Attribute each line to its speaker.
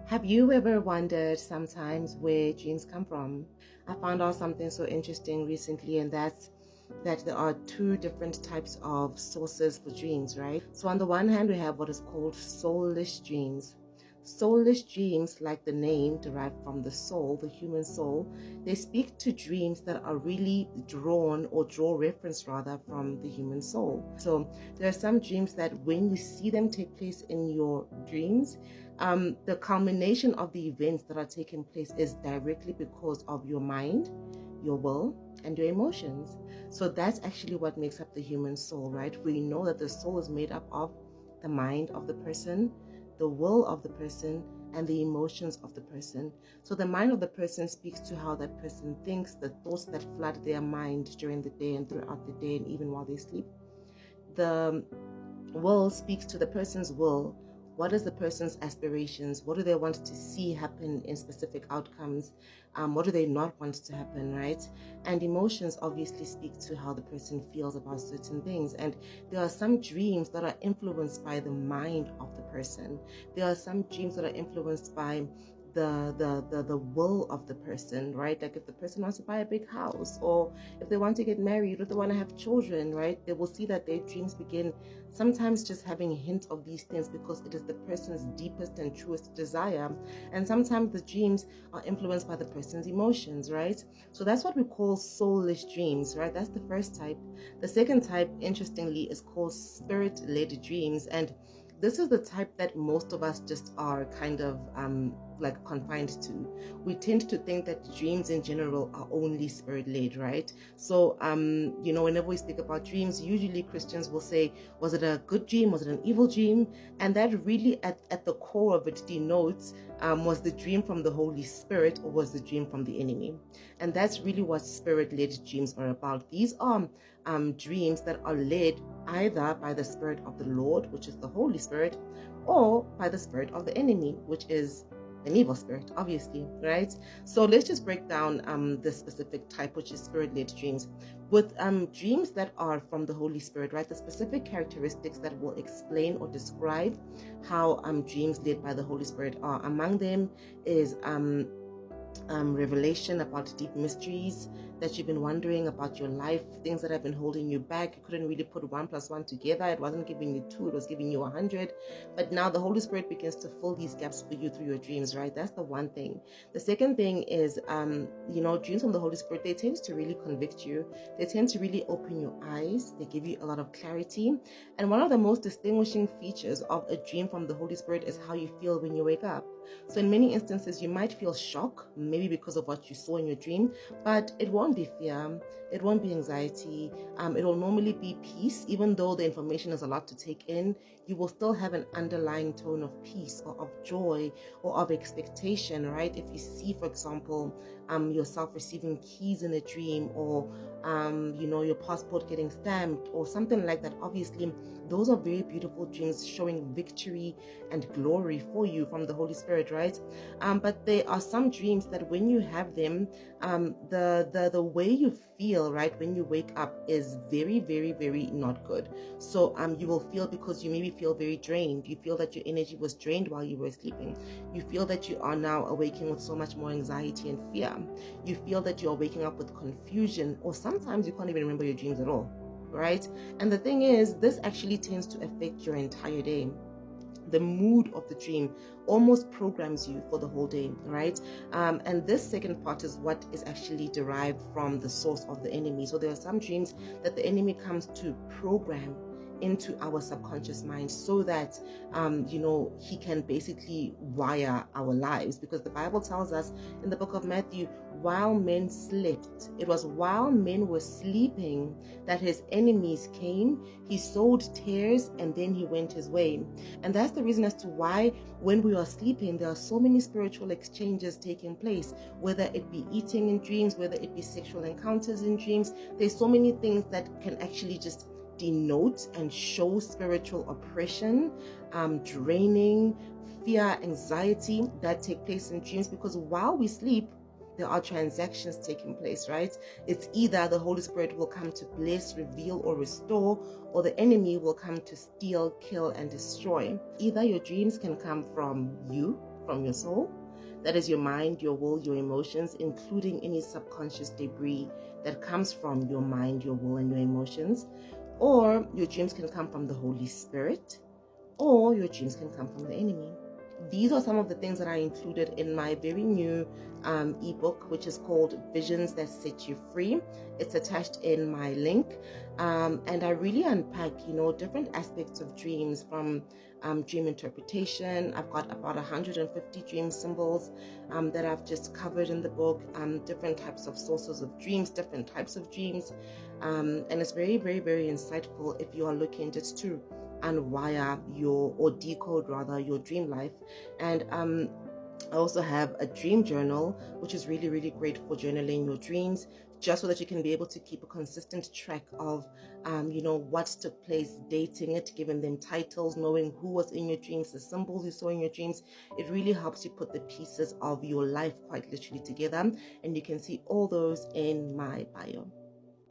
Speaker 1: Have you ever wondered sometimes where dreams come from? I found out something so interesting recently, and that's that there are two different types of sources for dreams, right? So, on the one hand, we have what is called soulish dreams. Soulish dreams, like the name, derived from the soul, the human soul. They speak to dreams that are really drawn or draw reference rather from the human soul. So, there are some dreams that when you see them take place in your dreams, the culmination of the events that are taking place is directly because of your mind, your will, and your emotions. So that's actually what makes up the human soul, right? We know that the soul is made up of the mind of the person, the will of the person, and the emotions of the person. So the mind of the person speaks to how that person thinks, the thoughts that flood their mind during the day and throughout the day and even while they sleep. The will speaks to the person's will. What is the person's aspirations? What do they want to see happen in specific outcomes? What do they not want to happen, right? And emotions obviously speak to how the person feels about certain things. And there are some dreams that are influenced by the mind of the person. There are some dreams that are influenced by the will of the person, right? Like if the person wants to buy a big house, or if they want to get married, or they want to have children, right? They will see that their dreams begin sometimes just having a hint of these things because it is the person's deepest and truest desire. And sometimes the dreams are influenced by the person's emotions, right? So that's what we call soulish dreams, right? That's the first type. The second type, interestingly, is called spirit-led dreams. And this is the type that most of us just are kind of like confined to. We tend to think that dreams in general are only spirit-led, right? So whenever we speak about dreams, usually Christians will say, was it a good dream, was it an evil dream? And that really at the core of it denotes, was the dream from the Holy Spirit or was the dream from the enemy? And that's really what spirit-led dreams are about. These are dreams that are led either by the Spirit of the Lord, which is the Holy Spirit, or by the spirit of the enemy, which is an evil spirit, obviously, right? So let's just break down the specific type, which is spirit-led dreams. With dreams that are from the Holy Spirit, right, the specific characteristics that will explain or describe how dreams led by the Holy Spirit are. Among them is revelation about deep mysteries that you've been wondering about your life, things that have been holding you back. You couldn't really put 1 + 1 together. It wasn't giving you 2, it was giving you 100. But now the Holy Spirit begins to fill these gaps for you through your dreams, right? That's the one thing. The second thing is, dreams from the Holy Spirit, they tend to really convict you. They tend to really open your eyes. They give you a lot of clarity. And one of the most distinguishing features of a dream from the Holy Spirit is how you feel when you wake up. So in many instances, you might feel shock, maybe because of what you saw in your dream, but it won't be fear, it won't be anxiety, it will normally be peace. Even though the information is a lot to take in, you will still have an underlying tone of peace or of joy or of expectation, right? If you see, for example, yourself receiving keys in a dream, or your passport getting stamped or something like that, obviously those are very beautiful dreams showing victory and glory for you from the Holy Spirit, right? But there are some dreams that when you have them, the way you feel, right, when you wake up is very, very, very not good. So you will feel, because you maybe feel very drained. You feel that your energy was drained while you were sleeping. You feel that you are now awaking with so much more anxiety and fear. You feel that you're waking up with confusion, or sometimes you can't even remember your dreams at all, right? And the thing is, this actually tends to affect your entire day. The mood of the dream almost programs you for the whole day, right? And this second part is what is actually derived from the source of the enemy. So there are some dreams that the enemy comes to program into our subconscious mind so that he can basically wire our lives, because the Bible tells us in the book of Matthew, while men slept, it was while men were sleeping that his enemies came. He sowed tares and then he went his way. And that's the reason as to why when we are sleeping, there are so many spiritual exchanges taking place, whether it be eating in dreams, whether it be sexual encounters in dreams. There's so many things that can actually just denote and show spiritual oppression, draining, fear, anxiety that take place in dreams, because while we sleep, there are transactions taking place, right? It's either the Holy Spirit will come to bless, reveal, or restore, or the enemy will come to steal, kill, and destroy. Either your dreams can come from you, from your soul. That is your mind, your will, your emotions, including any subconscious debris that comes from your mind, your will, and your emotions. Or your dreams can come from the Holy Spirit, or your dreams can come from the enemy. These are some of the things that I included in my very new ebook, which is called Visions That Set You Free. It's attached in my link, and I really unpack, different aspects of dreams, from dream interpretation. I've got about 150 dream symbols that I've just covered in the book, different types of sources of dreams, different types of dreams, and it's very, very, very insightful if you are looking just to unwire or decode rather your dream life. And I also have a dream journal, which is really, really great for journaling your dreams, just so that you can be able to keep a consistent track of what took place, dating it, giving them titles, knowing who was in your dreams, the symbols you saw in your dreams. It really helps you put the pieces of your life quite literally together, and you can see all those in my bio.